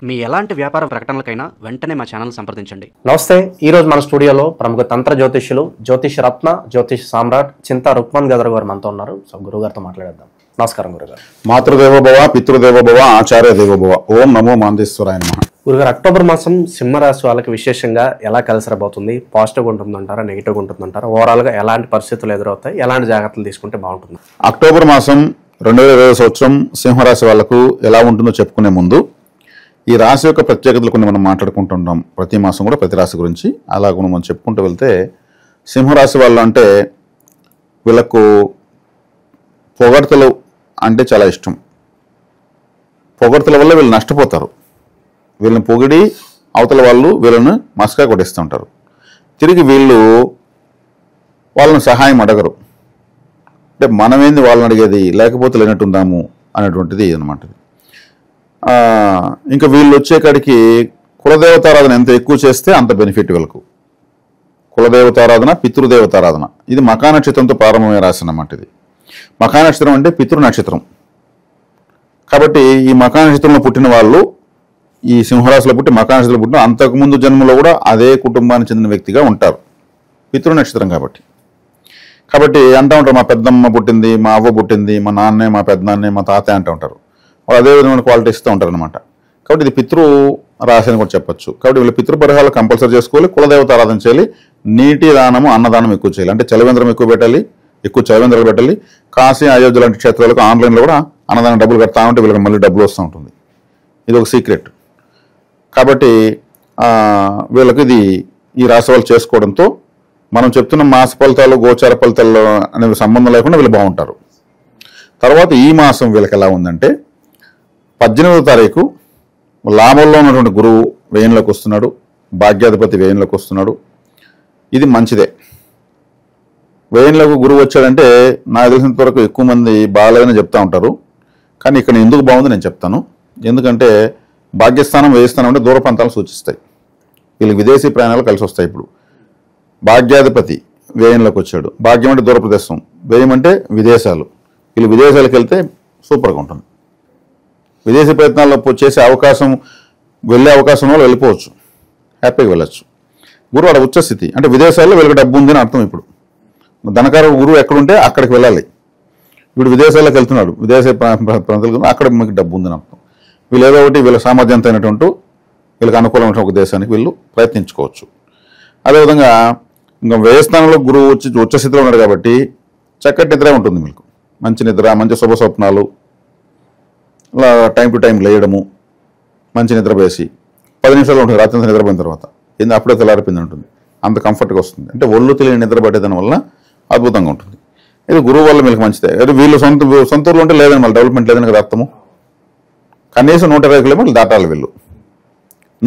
మీ ఎలాంటి వ్యాపార ప్రకటనలకైనా వెంటనే మా ఛానల్ సంప్రదించండి. నమస్తే. ఈరోజు మన స్టూడియోలో ప్రముఖ తంత్ర జ్యోతిష్యులు జ్యోతిష రత్న జ్యోతిష సామ్రాట్ చింతా రుక్మన్ గదర్ గారు మనతో ఉన్నారు. సో గురుగారితో మాట్లాడేద్దాం. నమస్కారం గురుగారు. మాతృదేవోభవ పితృదేవోభవ ఆచార్య దేవోభవ. ఓం నమో మాందేశ్వరాయ నమః. గురుగారు, అక్టోబర్ మాసం సింహరాశి వాళ్ళకి విశేషంగా ఎలా కలిసి రాబోతుంది? పాజిటివ్గా ఉంటుందంటారా, నెగిటివ్గా ఉంటుందంటారా? ఓవరాల్గా ఎలాంటి పరిస్థితులు ఎదురవుతాయి, ఎలాంటి జాగ్రత్తలు తీసుకుంటే బాగుంటుంది? అక్టోబర్ మాసం 2020 సంవత్సరం సింహరాశి వాళ్లకు ఎలా ఉంటుందో చెప్పుకునే ముందు ఈ రాశి యొక్క ప్రత్యేకతలు కొన్ని మనం మాట్లాడుకుంటుంటాం. ప్రతి మాసం కూడా ప్రతి రాశి గురించి అలా మనం చెప్పుకుంటూ వెళ్తే, సింహరాశి వాళ్ళు అంటే వీళ్ళకు పొగడ్తలు అంటే చాలా ఇష్టం. పొగడ్తల వల్ల వీళ్ళు నష్టపోతారు. వీళ్ళని పొగిడి అవతల వాళ్ళు వీళ్ళని మస్కా కొట్టిస్తూ ఉంటారు. తిరిగి వీళ్ళు వాళ్ళని సహాయం అడగరు. అంటే మనమేంది వాళ్ళని అడిగేది, లేకపోతే లేనట్టుందాము అనేటువంటిది అనమాట. ఇంకా వీళ్ళు వచ్చేకాడికి కులదేవతారాధన ఎంత ఎక్కువ చేస్తే అంత బెనిఫిట్ వీళ్ళకు. కులదేవతారాధన, పితృదేవతారాధన, ఇది మఖా నక్షత్రంతో ప్రారంభమయ్యే రాశి అన్నమాట. ఇది మఖా నక్షత్రం అంటే పితృ నక్షత్రం కాబట్టి ఈ మఖా నక్షత్రంలో పుట్టిన వాళ్ళు, ఈ సింహరాశిలో పుట్టి మఖా నక్షత్రంలో పుట్టిన అంతకుముందు జన్మలో కూడా అదే కుటుంబానికి చెందిన వ్యక్తిగా ఉంటారు. పితృ నక్షత్రం కాబట్టి అంటూ ఉంటారు, మా పెద్దమ్మ పుట్టింది, మా అవ్వ పుట్టింది, మా నాన్నే, మా పెద్దనాన్నే, మా తాతయ్య అంటూ ఉంటారు. వాళ్ళు అదే విధమైన క్వాలిటీ ఇస్తూ ఉంటారు అనమాట. కాబట్టి ఇది పితృ రాశి అని కూడా చెప్పొచ్చు. కాబట్టి వీళ్ళు పితృపరిహారాలు కంపల్సరీ చేసుకోవాలి, కులదేవత ఆరాధన చేయాలి, నీటి దానము అన్నదానం ఎక్కువ చేయాలి. అంటే చలివేంద్రం ఎక్కువ పెట్టాలి, ఎక్కువ చలివేంద్రాలు పెట్టాలి. కాశీ, అయోధ్య లాంటి క్షేత్రాలకు ఆన్లైన్లో కూడా అన్నదానం డబ్బులు కడతా ఉంటే వీళ్ళకి మళ్ళీ డబ్బులు వస్తూ ఉంటుంది. ఇది ఒక సీక్రెట్. కాబట్టి వీళ్ళకి ఇది ఈ రాశి వాళ్ళు చేసుకోవడంతో మనం చెప్తున్న మాస ఫలితాలు, గోచార ఫలితాలు అనేవి సంబంధం లేకుండా వీళ్ళు బాగుంటారు. తర్వాత ఈ మాసం వీళ్ళకి ఎలా ఉందంటే, 18వ తారీఖు లాభంలో ఉన్నటువంటి గురువు వ్యయంలోకి వస్తున్నాడు, భాగ్యాధిపతి వ్యయంలోకి వస్తున్నాడు. ఇది మంచిదే. వ్యయంలోకి గురువు వచ్చాడంటే నాకు తెలిసినంత వరకు ఎక్కువ మంది బాగాలేదని చెప్తా ఉంటారు. కానీ ఇక్కడ ఎందుకు బాగుంది నేను చెప్తాను. ఎందుకంటే భాగ్యస్థానం, వ్యయస్థానం అంటే దూర ప్రాంతాలు సూచిస్తాయి. వీళ్ళకి విదేశీ ప్రయాణాలు కలిసి వస్తాయి. ఇప్పుడు భాగ్యాధిపతి వ్యయంలోకి వచ్చాడు. భాగ్యం అంటే దూర ప్రదేశం, వ్యయం అంటే విదేశాలు. వీళ్ళు విదేశాలకు వెళ్తే సూపర్గా ఉంటుంది. విదేశీ ప్రయత్నాల్లో చేసే అవకాశం, వెళ్ళే అవకాశం వల్ల వెళ్ళిపోవచ్చు, హ్యాపీగా వెళ్ళచ్చు. గురువు అక్కడ ఉచ్చస్థితి అంటే విదేశాల్లో వీళ్ళకి డబ్బు ఉందని అర్థం. ఇప్పుడు ధనకార గురువు ఎక్కడుంటే అక్కడికి వెళ్ళాలి. వీడు విదేశాలకు వెళ్తున్నాడు, విదేశీ ప్రాంతాలకు, అక్కడ మీకు డబ్బు ఉందని అర్థం. వీళ్ళు ఏదో ఒకటి వీళ్ళ సామర్థ్యంతో అయినటువంటి వీళ్ళకి అనుకూలమైన ఒక దేశానికి వీళ్ళు ప్రయత్నించుకోవచ్చు. అదేవిధంగా ఇంకా వ్యయస్థానంలో గురువు వచ్చి ఉచ్చస్థితిలో ఉన్నాడు కాబట్టి చక్కటి నిద్ర ఉంటుంది. మీకు మంచి నిద్ర, మంచి శుభ స్వప్నాలు, అలా టైం టు టైం లేయడము, మంచి నిద్ర వేసి 10 నిమిషాలు ఉంటుంది రాత్రి అంతా నిద్రపోయిన తర్వాత. ఏంది అప్పుడే తెల్లారిపోయింది ఉంటుంది, అంత కంఫర్ట్గా వస్తుంది. అంటే ఒళ్ళు తెలియని నిద్ర పట్టేదాని వల్ల అద్భుతంగా ఉంటుంది. ఇది గురువు వల్ల మీకు మంచిదే. అది వీళ్ళు సొంత ఊర్లో ఉంటే లేదని మళ్ళీ డెవలప్మెంట్ లేదని కదా అర్థము. కనీసం 120 కిలోమీటర్లు దాటాలి వీళ్ళు.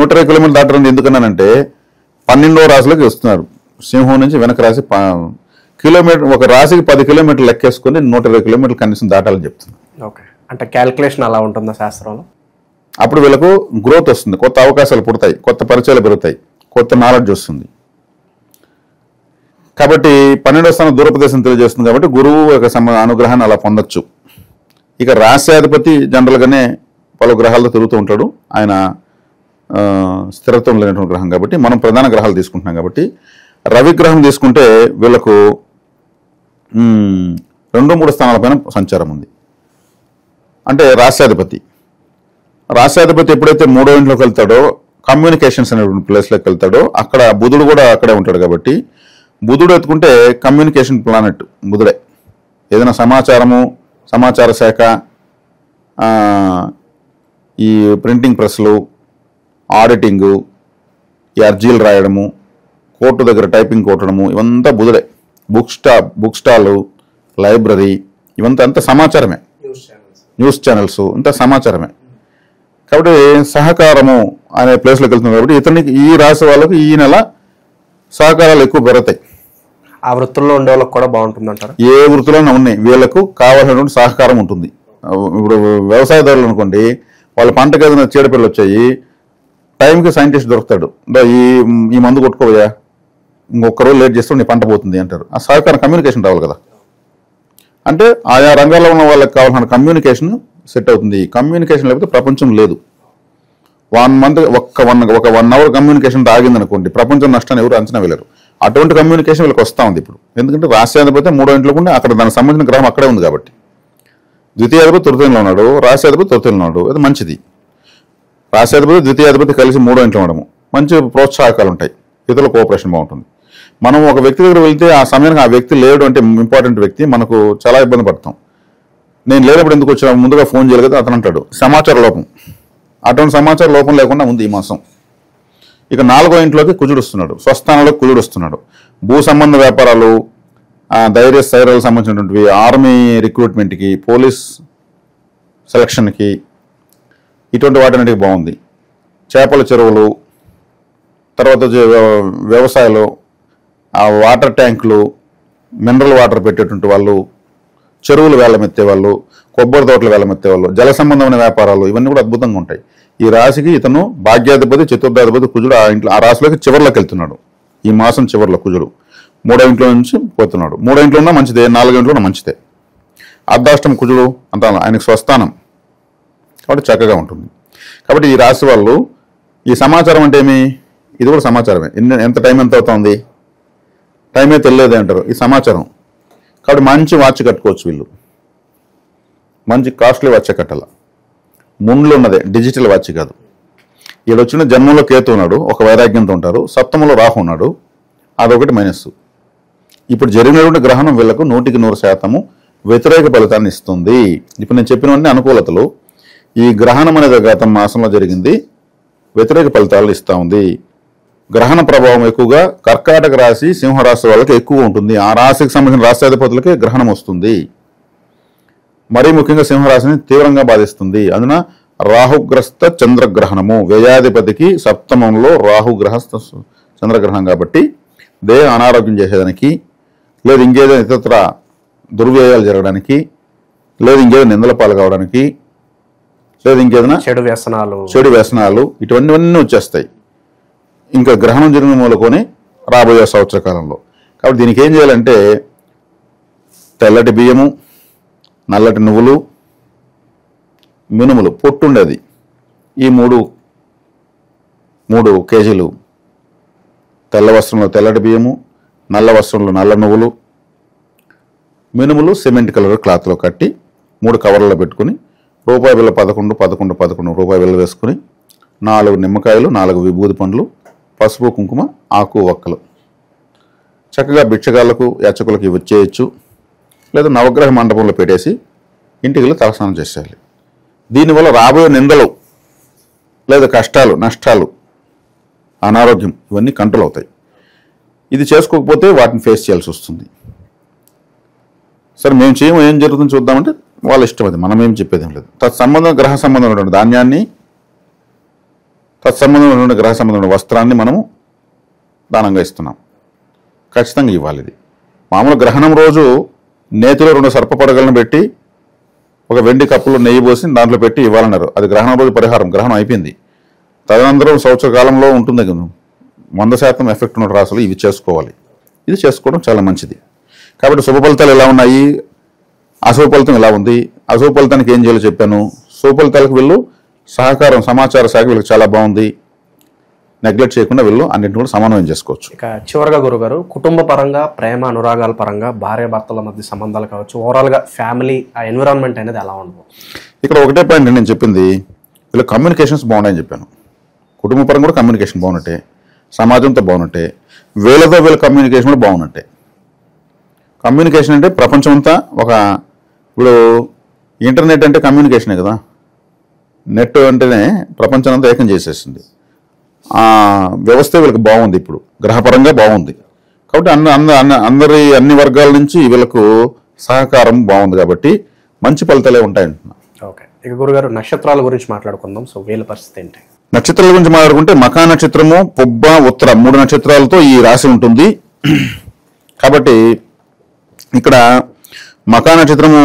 120 కిలోమీటర్లు దాటాలని ఎందుకన్నానంటే 12వ రాశిలోకి వస్తున్నారు. సింహం నుంచి వెనక రాశి కిలోమీటర్, ఒక రాశికి 10 కిలోమీటర్లు లెక్కేసుకొని 120 కిలోమీటర్లు కనీసం దాటాలని చెప్తుంది. ఓకే, అంటే క్యాల్కులేషన్ అలా ఉంటుందా శాస్త్రంలో? అప్పుడు వీళ్ళకు గ్రోత్ వస్తుంది, కొత్త అవకాశాలు పుడతాయి, కొత్త పరిచయాలు పెరుగుతాయి, కొత్త నాలెడ్జ్ వస్తుంది. కాబట్టి 12వ స్థానం దూరప్రదేశం తెలియజేస్తుంది. కాబట్టి గురువు యొక్క అనుగ్రహాన్ని అలా పొందొచ్చు. ఇక రాశ్యాధిపతి జనరల్గానే పలు గ్రహాలతో తిరుగుతూ ఉంటాడు. ఆయన స్థిరత్వం లేనటువంటి గ్రహం కాబట్టి మనం ప్రధాన గ్రహాలు తీసుకుంటున్నాం. కాబట్టి రవిగ్రహం తీసుకుంటే వీళ్ళకు 2, 3 స్థానాలపైన సంచారం ఉంది. అంటే రాశ్యాధిపతి ఎప్పుడైతే 3వ ఇంట్లోకి వెళ్తాడో, కమ్యూనికేషన్స్ అనేటువంటి ప్లేస్లోకి వెళ్తాడో, అక్కడ బుధుడు కూడా అక్కడే ఉంటాడు. కాబట్టి బుధుడు ఎత్తుకుంటే కమ్యూనికేషన్ ప్లానెట్ బుధుడే. ఏదైనా సమాచార శాఖ, ఈ ప్రింటింగ్ ప్రెస్లు, ఆడిటింగు, ఈ అర్జీలు రాయడము, కోర్టు దగ్గర టైపింగ్ కొట్టడము, ఇవంతా బుధుడే. బుక్ స్టాలు, లైబ్రరీ, ఇవంతా అంతా సమాచారమే. న్యూస్ ఛానల్స్ ఇంత సమాచారమే. కాబట్టి సహకారము అనే ప్లేస్లోకి వెళ్తుంది. కాబట్టి ఇతనికి, ఈ రాశి వాళ్ళకు ఈ నెల సహకారాలు ఎక్కువ పెరుగుతాయి. ఆ వృత్తుల్లో ఉండే వాళ్ళకి కూడా బాగుంటుంది అంటారు. ఏ వృత్తిలోనే ఉన్నాయి, వీళ్ళకు కావాల్సినటువంటి సహకారం ఉంటుంది. ఇప్పుడు వ్యవసాయదారులు అనుకోండి, వాళ్ళ పంటకు ఏదైనా చీడపిల్లలు వచ్చాయి, టైంకి సైంటిస్ట్ దొరుకుతాడు, ఈ మందు కొట్టుకోవయా, ఇంకొక రోజు లేట్ చేస్తే నీ పంట పోతుంది అంటారు. ఆ సహకారం, కమ్యూనికేషన్ రావాలి కదా. అంటే ఆయా రంగాల్లో ఉన్న వాళ్ళకి కావాల్సిన కమ్యూనికేషన్ సెట్ అవుతుంది. కమ్యూనికేషన్ లేకపోతే ప్రపంచం లేదు. 1 month ఒక 1 hour కమ్యూనికేషన్ ఆగింది అనుకోండి, ప్రపంచం నష్టాన్ని ఎవరు అంచనా వేయలేరు. అటువంటి కమ్యూనికేషన్ వీళ్ళకి వస్తూ ఉంది ఇప్పుడు. ఎందుకంటే రాష్ట్రాధిపతి 3వ ఇంట్లో ఉండి అక్కడ దానికి సంబంధించిన గ్రహం అక్కడే ఉంది కాబట్టి. ద్వితీయాధిపతి తృతీయంలో ఉన్నాడు, రాష్ట్రాధిపతి తృతీయంలో ఉన్నాడు, అది మంచిది. రాష్ట్రాధిపతి ద్వితీయాధిపతి కలిసి 3వ ఇంట్లో ఉండడము మంచి ప్రోత్సాహకాలు ఉంటాయి, ఇతరుల కోఆపరేషన్ బాగుంటుంది. మనం ఒక వ్యక్తి దగ్గర వెళ్తే ఆ సమయానికి ఆ వ్యక్తి లేడు అంటే ఇంపార్టెంట్ వ్యక్తి, మనకు చాలా ఇబ్బంది పడతాం. నేను లేనప్పుడు ఎందుకు వచ్చా, ముందుగా ఫోన్ చేయలేదు కదా అతను అంటాడు. సమాచార లోపం, అటువంటి సమాచార లోపం లేకుండా ఉంది ఈ మాసం. ఇక 4వ ఇంట్లోకి కుజుడు వస్తున్నాడు, స్వస్థానంలో కుజుడు వస్తున్నాడు. భూ సంబంధ వ్యాపారాలు, ధైర్య స్థైర్యాలకు సంబంధించినటువంటివి, ఆర్మీ రిక్రూట్మెంట్కి, పోలీస్ సెలక్షన్కి, ఇటువంటి వాటికి బాగుంది. చేపల చెరువులు, తర్వాత వ్యవసాయాలు, వాటర్ ట్యాంకులు, మినరల్ వాటర్ పెట్టేటువంటి వాళ్ళు, చెరువులు వేలమెత్తే వాళ్ళు, కొబ్బరి తోటలు వేలమెత్తే వాళ్ళు, జల సంబంధమైన వ్యాపారాలు, ఇవన్నీ కూడా అద్భుతంగా ఉంటాయి. ఈ రాశికి ఇతను భాగ్యాధిపతి చతుర్థాధిపతి కుజుడు ఆ రాశిలోకి చివరిలోకి వెళ్తున్నాడు. ఈ మాసం చివరిలో కుజుడు 3వ ఇంట్లో నుంచి పోతున్నాడు. 3వ ఇంట్లో ఉన్నా మంచిదే, 4వ ఇంట్లో మంచిదే. అర్ధాష్టమ కుజుడు అంతా ఆయనకు స్వస్థానం కాబట్టి చక్కగా ఉంటుంది. కాబట్టి ఈ రాశి వాళ్ళు ఈ సమాచారం అంటే ఏమి, ఇది కూడా సమాచారమే. ఎంత టైం ఎంత అవుతుంది, టైమే తెలియదే అంటారు, ఈ సమాచారం. కాబట్టి మంచి వాచ్ కట్టుకోవచ్చు వీళ్ళు, మంచి కాస్ట్లీ వాచ్ కట్టాల. ముండ్లు ఉన్నదే, డిజిటల్ వాచ్ కాదు. వీళ్ళు వచ్చిన జన్మంలో కేతు ఉన్నాడు, ఒక వైరాగ్యంతో ఉంటారు. సప్తమంలో రాహు ఉన్నాడు, అదొకటి మైనస్. ఇప్పుడు జరిగినటువంటి గ్రహణం వీళ్ళకు 100% వ్యతిరేక ఫలితాన్ని ఇస్తుంది. ఇప్పుడు నేను చెప్పినవన్నీ అనుకూలతలు. ఈ గ్రహణం అనేది గత మాసంలో జరిగింది, వ్యతిరేక ఫలితాలు ఇస్తూ ఉంది. గ్రహణ ప్రభావం ఎక్కువగా కర్కాటక రాశి, సింహరాశి వాళ్ళకి ఎక్కువ ఉంటుంది. ఆ రాశికి సంబంధించిన రాష్ట్రాధిపతులకి గ్రహణం వస్తుంది. మరీ ముఖ్యంగా సింహరాశిని తీవ్రంగా బాధిస్తుంది. అందున రాహుగ్రస్త చంద్రగ్రహణము, వ్యయాధిపతికి సప్తమంలో రాహుగ్రహస్థ చంద్రగ్రహణం కాబట్టి దేహ అనారోగ్యం చేసేదానికి, లేదు ఇంకేదైనా ఇతరత్ర దుర్వ్యయాలు జరగడానికి, లేదు ఇంకేదైనా నిందల పాలు కావడానికి, లేదు ఇంకేదైనా చెడు వ్యసనాలు ఇటువంటివన్నీ వచ్చేస్తాయి ఇంకా గ్రహణం జరిగిన మూలకొని రాబోయే సంవత్సర కాలంలో. కాబట్టి దీనికి ఏం చేయాలంటే తెల్లటి బియ్యము, నల్లటి నువ్వులు, మినుములు పొట్టుండేది, ఈ 3 కేజీలు తెల్ల వస్త్రంలో తెల్లటి బియ్యము, నల్ల వస్త్రంలో నల్ల నువ్వులు, మినుములు సిమెంట్ కలర్ క్లాత్లో కట్టి 3 కవర్లలో పెట్టుకుని రూపాయి బిళ్ళ 11 రూపాయి బిళ్ళ వేసుకుని 4 నిమ్మకాయలు, 4 విభూది పండ్లు, పసుపు కుంకుమ, ఆకు వక్కలు చక్కగా భిక్షగాళ్లకు యాచకులకు ఇవ్వచ్చేయచ్చు. లేదా నవగ్రహ మండపంలో పెట్టేసి ఇంటికి వెళ్ళి తలస్నానం చేసేయాలి. దీనివల్ల రాబోయే నిందలు, లేదా కష్టాలు, నష్టాలు, అనారోగ్యం ఇవన్నీ కంట్రోల్ అవుతాయి. ఇది చేసుకోకపోతే వాటిని ఫేస్ చేయాల్సి వస్తుంది. సరే మేము చేయము, ఏం జరుగుతుందో చూద్దామంటే వాళ్ళ ఇష్టం, అది మనం ఏం చెప్పేది ఏం లేదు. తత్సంబంధం గ్రహ సంబంధం ఉన్నటువంటి ధాన్యాన్ని, తత్సంబంధం ఉన్నటువంటి గ్రహ సంబంధం వస్త్రాన్ని మనము దానంగా ఇస్తున్నాం, ఖచ్చితంగా ఇవ్వాలి. ఇది మామూలు గ్రహణం రోజు నేతిలో 2 సర్ప పడగలను పెట్టి ఒక వెండి కప్పులో నెయ్యి పోసి దాంట్లో పెట్టి ఇవ్వాలన్నారు. అది గ్రహణం రోజు పరిహారం, గ్రహణం అయిపోయింది. తదనంతరం సంవత్సర కాలంలో ఉంటుంది 100% ఎఫెక్ట్ ఉన్న రాసులు ఇవి చేసుకోవాలి. ఇది చేసుకోవడం చాలా మంచిది. కాబట్టి శుభ ఫలితాలు ఎలా ఉన్నాయి, అశుభ ఫలితం ఎలా ఉంది, అశుభ ఫలితానికి ఏం చేయాలో చెప్పాను. శుభ ఫలితాలకు వీళ్ళు సహకారం, సమాచార శాఖ వీళ్ళకి చాలా బాగుంది. నెగ్లెక్ట్ చేయకుండా వీళ్ళు అన్నింటిని కూడా సమన్వయం చేసుకోవచ్చు. ఇక చివరిగా గురుగారు, కుటుంబ పరంగా, ప్రేమ అనురాగాల పరంగా, భార్య భర్తల మధ్య సంబంధాలు కావచ్చు, ఓవరాల్గా ఫ్యామిలీ ఆ ఎన్విరాన్మెంట్ అనేది ఎలా ఉండదు? ఇక్కడ ఒకటే పాయింట్ నేను చెప్పింది, వీళ్ళ కమ్యూనికేషన్స్ బాగున్నాయని చెప్పాను. కుటుంబ పరంగా కూడా కమ్యూనికేషన్ బాగున్నట్టే, సమాజంతో బాగున్నట్టే, వీళ్ళతో వీళ్ళ కమ్యూనికేషన్ కూడా బాగున్నట్టే. కమ్యూనికేషన్ అంటే ప్రపంచం అంతా ఇప్పుడు ఇంటర్నెట్ అంటే కమ్యూనికేషనే కదా, నెట్ అంటేనే ప్రపంచం అంతా ఏకం చేసేసింది. ఆ వ్యవస్థ వీళ్ళకి బాగుంది, ఇప్పుడు గ్రహపరంగా బాగుంది. కాబట్టి అన్ని వర్గాల నుంచి వీళ్ళకు సహకారం బాగుంది కాబట్టి మంచి ఫలితాలే ఉంటాయంటున్నా. ఓకే, ఇక గురుగారు నక్షత్రాల గురించి మాట్లాడుకుందాం. సో వీళ్ళ పరిస్థితి ఏంటి? నక్షత్రాల గురించి మాట్లాడుకుంటే మకా నక్షత్రము, పుబ్బ, ఉత్తర 3 నక్షత్రాలతో ఈ రాశి ఉంటుంది. కాబట్టి ఇక్కడ మకా నక్షత్రము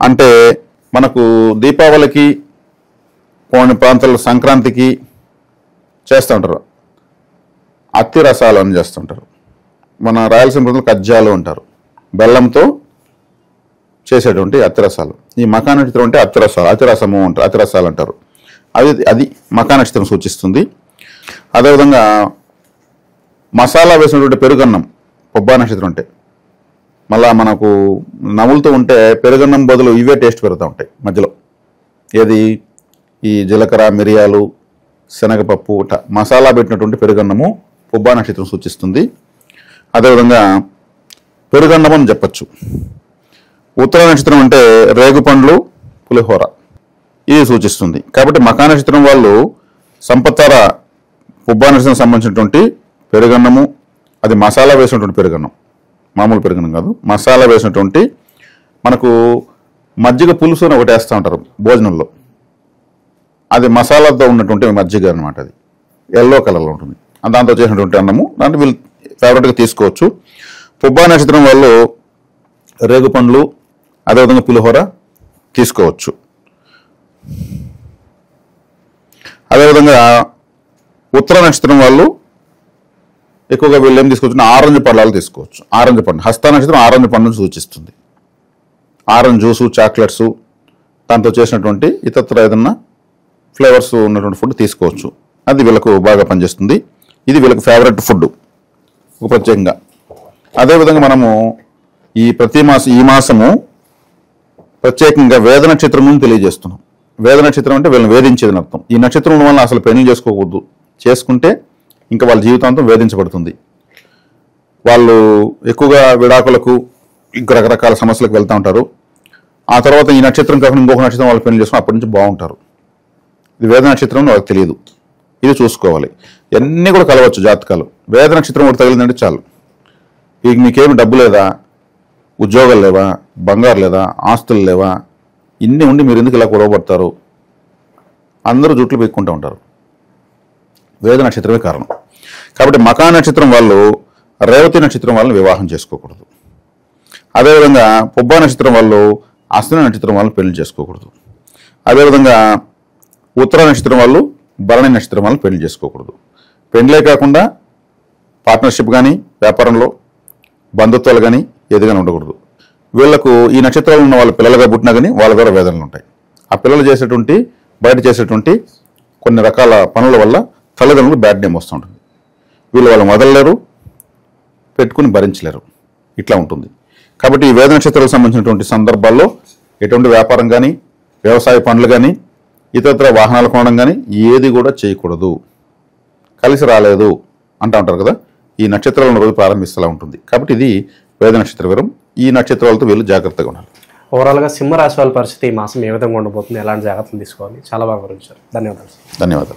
అంటే మనకు దీపావళికి, కొన్ని ప్రాంతాల్లో సంక్రాంతికి చేస్తూ ఉంటారు, అత్తి రసాలు అని చేస్తుంటారు. మన రాయలసీమ ప్రాంతంలో కజ్జాలు అంటారు, బెల్లంతో చేసేటువంటి అత్తి రసాలు. ఈ మకా నక్షత్రం అంటే అత్తిరసాలు, అతిరసము అంటారు, అతిరసాలు అంటారు. అది మకా నక్షత్రం సూచిస్తుంది. అదేవిధంగా మసాలా వేసినటువంటి పెరుగన్నం పొబ్బా నక్షత్రం అంటే మళ్ళా మనకు నములుతూ ఉంటే పెరుగన్నం బదులు ఇవే టేస్ట్ పెరుగుతూ ఉంటాయి మధ్యలో. ఏది ఈ జీలకర్ర, మిరియాలు, శనగపప్పు మసాలా పెట్టినటువంటి పెరుగన్నము పొబ్బా నక్షత్రం సూచిస్తుంది. అదేవిధంగా పెరుగన్నం అని చెప్పచ్చు. ఉత్తర నక్షత్రం అంటే రేగుపండ్లు, పులిహోర ఇది సూచిస్తుంది. కాబట్టి మకా నక్షత్రం వాళ్ళు సంపత్తార పొబ్బా నక్షత్రం సంబంధించినటువంటి పెరుగన్నము, అది మసాలా వేసినటువంటి పెరుగన్నం, మామూలు పెరుగన్నం కాదు, మసాలా వేసినటువంటి మనకు మజ్జిగ పులుసు అని ఒకటి వేస్తూ ఉంటారు భోజనంలో, అది మసాలాతో ఉన్నటువంటి మజ్జిగ అనమాట. అది ఎల్లో కలర్లో ఉంటుంది. దాంతో చేసినటువంటి అన్నము దాంట్లో వీళ్ళు ఫేవరెట్గా తీసుకోవచ్చు. పొబ్బా నక్షత్రం వాళ్ళు రేగుపండ్లు అదేవిధంగా పులిహోర తీసుకోవచ్చు. అదేవిధంగా ఉత్తర నక్షత్రం వాళ్ళు ఎక్కువగా వీళ్ళు ఏం తీసుకోవచ్చు, ఆరెంజ్ పళ్ళాలు తీసుకోవచ్చు. ఆరెంజ్ పండు, హస్త నక్షత్రం ఆరెంజ్ పండును సూచిస్తుంది. ఆరెంజ్ జ్యూసు, చాక్లెట్స్ దాంతో చేసినటువంటి ఇతర ఏదన్నా ఫ్లేవర్స్ ఉన్నటువంటి ఫుడ్ తీసుకోవచ్చు. అది వీళ్ళకు బాగా పనిచేస్తుంది. ఇది వీళ్ళకి ఫేవరెట్ ఫుడ్ ప్రత్యేకంగా. అదేవిధంగా మనము ఈ మాసము ప్రత్యేకంగా వేద నక్షత్రం గురించి తెలియజేస్తున్నాం. వేద నక్షత్రం అంటే వీళ్ళని వేధించేదని అర్థం. ఈ నక్షత్రం వల్ల అసలు పెళ్లి చేసుకోకూడదు, చేసుకుంటే ఇంకా వాళ్ళ జీవితాంతం వేధించబడుతుంది. వాళ్ళు ఎక్కువగా విడాకులకు ఇంకా రకరకాల సమస్యలకు వెళ్తూ ఉంటారు. ఆ తర్వాత ఈ నక్షత్రం కాకుండా ఇంకొక నక్షత్రం వాళ్ళు పెళ్లి చేసుకుని అప్పటి నుంచి బాగుంటారు. ఇది వేద నక్షత్రం వాళ్ళకి తెలియదు, ఇది చూసుకోవాలి. ఇవన్నీ కూడా కలవచ్చు జాతకాలు. వేద నక్షత్రం ఒకటి తగిలిందంటే చాలు, ఇక మీకేమి డబ్బు లేదా, ఉద్యోగాలు లేవా, బంగారు లేదా, ఆస్తులు లేవా, ఇన్ని ఉండి మీరు ఎందుకు ఇలా గొడవపడతారు, అందరూ జుట్లు పెట్టుకుంటూ ఉంటారు. వేద నక్షత్రమే కారణం. కాబట్టి మకా నక్షత్రం వాళ్ళు రేవతి నక్షత్రం వాళ్ళని వివాహం చేసుకోకూడదు. అదేవిధంగా పొబ్బా నక్షత్రం వాళ్ళు అశ్విని నక్షత్రం వాళ్ళని పెళ్లి చేసుకోకూడదు. అదేవిధంగా ఉత్తర నక్షత్రం వాళ్ళు భరణి నక్షత్రం వాళ్ళని పెళ్లి చేసుకోకూడదు. పెళ్లే కాకుండా పార్ట్నర్షిప్ కానీ, వ్యాపారంలో బంధుత్వాలు కానీ ఏదిగానే ఉండకూడదు. వీళ్లకు ఈ నక్షత్రాలు ఉన్న వాళ్ళ పిల్లలుగా పుట్టినా కానీ వాళ్ళ ద్వారా వేదనలు ఉంటాయి. ఆ పిల్లలు బయట చేసేటువంటి కొన్ని రకాల పనుల వల్ల తల్లిదండ్రులు బ్యాడ్ నేమ్ వస్తూ ఉంటుంది. వీళ్ళు వాళ్ళు వదలలేరు, పెట్టుకుని భరించలేరు, ఇట్లా ఉంటుంది. కాబట్టి ఈ వేద నక్షత్రాలకు సంబంధించినటువంటి సందర్భాల్లో ఎటువంటి వ్యాపారం కానీ, వ్యవసాయ పనులు కానీ, ఇతర వాహనాలు కొనడం కానీ ఏది కూడా చేయకూడదు. కలిసి రాలేదు అంటూ ఉంటారు కదా, ఈ నక్షత్రాలను రోజు ప్రారంభిస్తూ ఉంటుంది. కాబట్టి ఇది వేద నక్షత్ర వివరం. ఈ నక్షత్రాలతో వీళ్ళు జాగ్రత్తగా ఉండాలి. ఓవరాల్గా సింహరాశి వాళ్ళ పరిస్థితి ఈ మాసం ఏ విధంగా ఉండబోతుంది, ఎలాంటి జాగ్రత్తలు తీసుకోవాలి, చాలా బాగా వివరించారు. ధన్యవాదాలు. ధన్యవాదాలు.